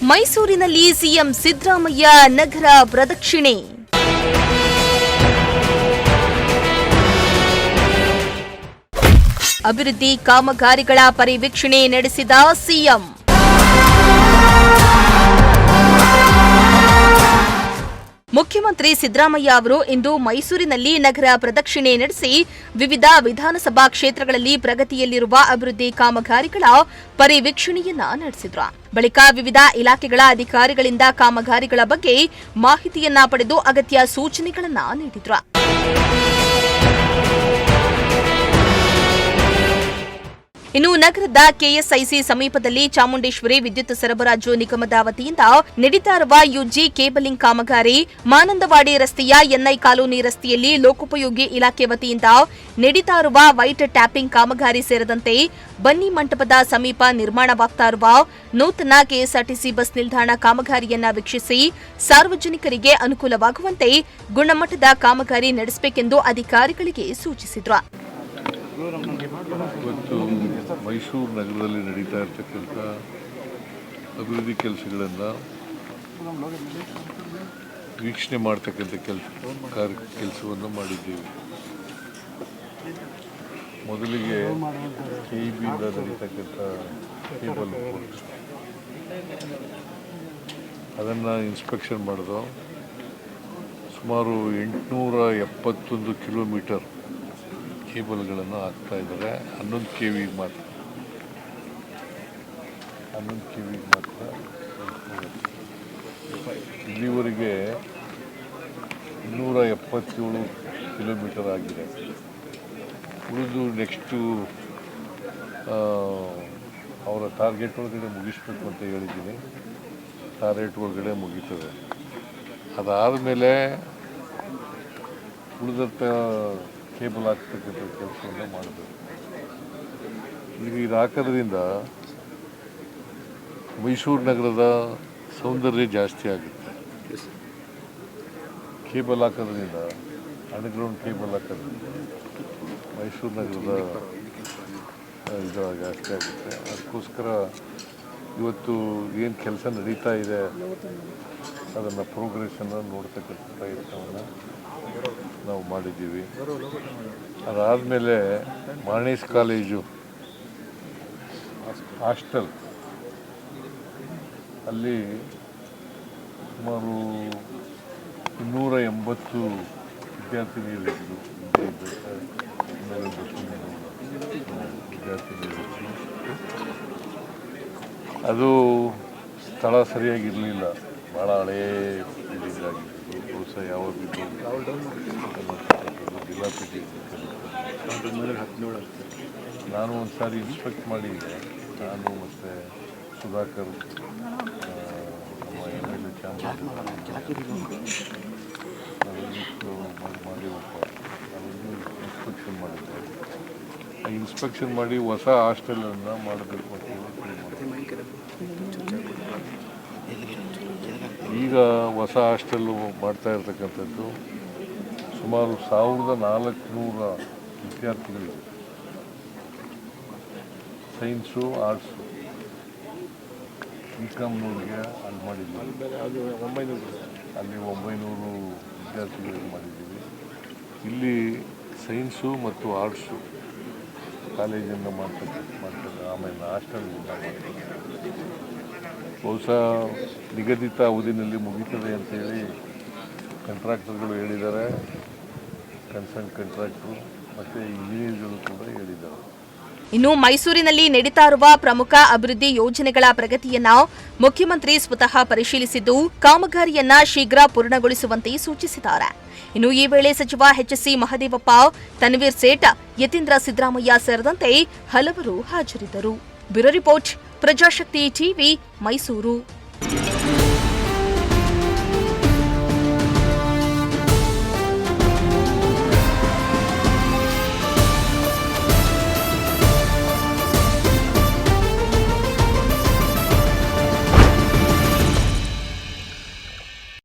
ಮೈಸೂರಿನಲ್ಲಿ ಸಿಎಂ ಸಿದ್ದರಾಮಯ್ಯ ನಗರ ಪ್ರದಕ್ಷಿಣೆ. ಅಭಿವೃದ್ಧಿ ಕಾಮಗಾರಿಗಳ ಪರಿವೀಕ್ಷಣೆ ನಡೆಸಿದ ಸಿಎಂ. ಮುಖ್ಯಮಂತ್ರಿ ಸಿದ್ದರಾಮಯ್ಯ ಅವರು ಇಂದು ಮೈಸೂರಿನಲ್ಲಿ ನಗರ ಪ್ರದಕ್ಷಿಣೆ ನಡೆಸಿ ವಿವಿಧ ವಿಧಾನಸಭಾ ಕ್ಷೇತ್ರಗಳಲ್ಲಿ ಪ್ರಗತಿಯಲ್ಲಿರುವ ಅಭಿವೃದ್ಧಿ ಕಾಮಗಾರಿಗಳ ಪರಿವೀಕ್ಷಣೆಯನ್ನ ನಡೆಸಿದ್ರು. ಬಳಿಕ ವಿವಿಧ ಇಲಾಖೆಗಳ ಅಧಿಕಾರಿಗಳಿಂದ ಕಾಮಗಾರಿಗಳ ಬಗ್ಗೆ ಮಾಹಿತಿಯನ್ನ ಪಡೆದು ಅಗತ್ಯ ಸೂಚನೆಗಳನ್ನ ನೀಡಿದ್ರು. ಇನ್ನು ನಗರದ ಕೆಎಸ್ಐಸಿ ಸಮೀಪದಲ್ಲಿ ಚಾಮುಂಡೇಶ್ವರಿ ವಿದ್ಯುತ್ ಸರಬರಾಜು ನಿಗಮದ ವತಿಯಿಂದ ನಡೀತಾ ಇರುವ ಯುಜಿ ಕೇಬಲಿಂಗ್ ಕಾಮಗಾರಿ, ಮಾನಂದವಾಡಿ ರಸ್ತೆಯ ಎನ್ಐ ಕಾಲೋನಿ ರಸ್ತೆಯಲ್ಲಿ ಲೋಕೋಪಯೋಗಿ ಇಲಾಖೆ ವತಿಯಿಂದ ನಡೀತಾ ಇರುವ ವೈಟ್ ಟ್ಯಾಪಿಂಗ್ ಕಾಮಗಾರಿ ಸೇರಿದಂತೆ ಬನ್ನಿ ಮಂಟಪದ ಸಮೀಪ ನಿರ್ಮಾಣವಾಗ್ತಾ ಇರುವ ನೂತನ ಕೆಎಸ್ಆರ್ಟಿಸಿ ಬಸ್ ನಿಲ್ದಾಣ ಕಾಮಗಾರಿಯನ್ನ ವೀಕ್ಷಿಸಿ ಸಾರ್ವಜನಿಕರಿಗೆ ಅನುಕೂಲವಾಗುವಂತೆ ಗುಣಮಟ್ಟದ ಕಾಮಗಾರಿ ನಡೆಸಬೇಕೆಂದು ಅಧಿಕಾರಿಗಳಿಗೆ ಸೂಚಿಸಿದರು. ಇವತ್ತು ಮೈಸೂರು ನಗರದಲ್ಲಿ ನಡೀತಾ ಇರತಕ್ಕಂಥ ಅಭಿವೃದ್ಧಿ ಕೆಲಸಗಳನ್ನು ವೀಕ್ಷಣೆ ಮಾಡ್ತಕ್ಕಂಥ ಕೆಲಸವನ್ನು ಮಾಡಿದ್ದೀವಿ. ಮೊದಲಿಗೆ ಕೆಇಬಿಯಿಂದ ನಡೀತಕ್ಕಂಥ ಕೇಬಲ್ ಅದನ್ನು ಇನ್ಸ್ಪೆಕ್ಷನ್ ಮಾಡಿದೋ. ಸುಮಾರು 871 ಕಿಲೋಮೀಟರ್ ಕೇಬಲ್ಗಳನ್ನು ಹಾಕ್ತಾ ಇದ್ದಾರೆ. 11 KV ಮಾತ್ರ ಇಲ್ಲಿವರೆಗೆ 277 ಕಿಲೋಮೀಟರ್ ಆಗಿದೆ. ಉಳಿದು ನೆಕ್ಸ್ಟು ಅವರ ಟಾರ್ಗೆಟ್ ಒಳಗಡೆ ಮುಗಿಸ್ಬೇಕು ಅಂತ ಹೇಳಿದ್ದೀನಿ. ಟಾರ್ಗೆಟ್ ಒಳಗಡೆ ಮುಗೀತದೆ. ಅದಾದಮೇಲೆ ಉಳಿದಂಥ ಕೇಬಲ್ ಹಾಕ್ತಕ್ಕಂಥ ಕೆಲಸವನ್ನು ಮಾಡಬೇಕು. ಈಗ ಇದು ಹಾಕೋದ್ರಿಂದ ಮೈಸೂರು ನಗರದ ಸೌಂದರ್ಯ ಜಾಸ್ತಿ ಆಗುತ್ತೆ. ಕೇಬಲ್ ಹಾಕೋದ್ರಿಂದ, ಅಂಡರ್ಗ್ರೌಂಡ್ ಕೇಬಲ್ ಹಾಕೋದ್ರಿಂದ ಮೈಸೂರು ನಗರದ ಇದು ಜಾಸ್ತಿ ಆಗುತ್ತೆ. ಅದಕ್ಕೋಸ್ಕರ ಇವತ್ತು ಏನು ಕೆಲಸ ನಡೀತಾ ಇದೆ ಅದನ್ನು ಪ್ರೋಗ್ರೆಸನ್ನು ನೋಡ್ತಕ್ಕಂಥ ಪ್ರಯತ್ನವನ್ನು ನಾವು ಮಾಡಿದ್ದೀವಿ. ಅದಾದಮೇಲೆ ಮಾರ್ನೇಸ್ ಕಾಲೇಜು ಹಾಸ್ಟೆಲ್ ಅಲ್ಲಿ ಸುಮಾರು 280 ವಿದ್ಯಾರ್ಥಿನಿಯರಿದ್ದರು. ಅದು ಸ್ಥಳ ಸರಿಯಾಗಿರಲಿಲ್ಲ. ಭಾಳ ಹಳೇ ಬಿಲ್ಡಿಂಗ್ ಆಗಿತ್ತು. ಬಹುಶಃ ಯಾವಾಗ ನಾನು ಒಂದು ಸಾರಿ ಇನ್ಸ್ಪೆಕ್ಟ್ ಮಾಡಿದ್ದೆ. ನಾನು ಮತ್ತು ಸುಧಾಕರ್ ನಮ್ಮ MLA ಚಾಮರಾಜ ಇನ್ಸ್ಪೆಕ್ಷನ್ ಮಾಡಿದ್ದೆ. ಇನ್ಸ್ಪೆಕ್ಷನ್ ಮಾಡಿ ಹೊಸ ಹಾಸ್ಟೆಲನ್ನು ಮಾಡಬೇಕು ಅಂತ ಈಗ ಹೊಸ ಹಾಸ್ಟೆಲ್ಲು ಮಾಡ್ತಾ ಇರ್ತಕ್ಕಂಥದ್ದು ಸುಮಾರು 1400 ವಿದ್ಯಾರ್ಥಿಗಳಿವೆ. ಸೈನ್ಸು, ಆರ್ಟ್ಸು, BCom-ನವ್ರಿಗೆ ಅಲ್ಲಿ ಮಾಡಿದ್ದೀವಿ. ಅಲ್ಲಿ 900 ವಿದ್ಯಾರ್ಥಿಗಳಿಗೆ ಮಾಡಿದ್ದೀವಿ. ಇಲ್ಲಿ ಸೈನ್ಸು ಮತ್ತು ಆರ್ಟ್ಸು ಕಾಲೇಜನ್ನು ಮಾಡ್ತಾರೆ. ಆಮೇಲೆ ಹಾಸ್ಟೆಲ್ನಿಂದ ಮಾಡ್ತಾರೆ. ಬಹುಶಃ ನಿಗದಿತ ಅವಧಿನಲ್ಲಿ ಮುಗೀತದೆ ಅಂತೇಳಿ ಕಾಂಟ್ರಾಕ್ಟರ್ಗಳು ಹೇಳಿದ್ದಾರೆ. ಕನ್ಸರ್ನ್ ಕಾಂಟ್ರಾಕ್ಟರು ಮತ್ತು ಇಂಜಿನಿಯರ್ಗಳು ಕೂಡ ಹೇಳಿದ್ದಾರೆ. ಇನ್ನು ಮೈಸೂರಿನಲ್ಲಿ ನಡೀತಾ ಇರುವ ಪ್ರಮುಖ ಅಭಿವೃದ್ಧಿ ಯೋಜನೆಗಳ ಪ್ರಗತಿಯನ್ನ ಮುಖ್ಯಮಂತ್ರಿ ಸ್ವತಃ ಪರಿಶೀಲಿಸಿದ್ದು ಕಾಮಗಾರಿಯನ್ನ ಶೀಘ್ರ ಪೂರ್ಣಗೊಳಿಸುವಂತೆ ಸೂಚಿಸಿದ್ದಾರೆ. ಇನ್ನು ಈ ವೇಳೆ ಸಚಿವ HC ಮಹದೇವಪ್ಪ, ತನ್ವೀರ್ ಸೇಠ್, ಯತೀಂದ್ರ ಸಿದ್ದರಾಮಯ್ಯ ಸೇರಿದಂತೆ ಹಲವರು ಹಾಜರಿದ್ದರು. Bureau report, Prajashakti TV, Mysuru.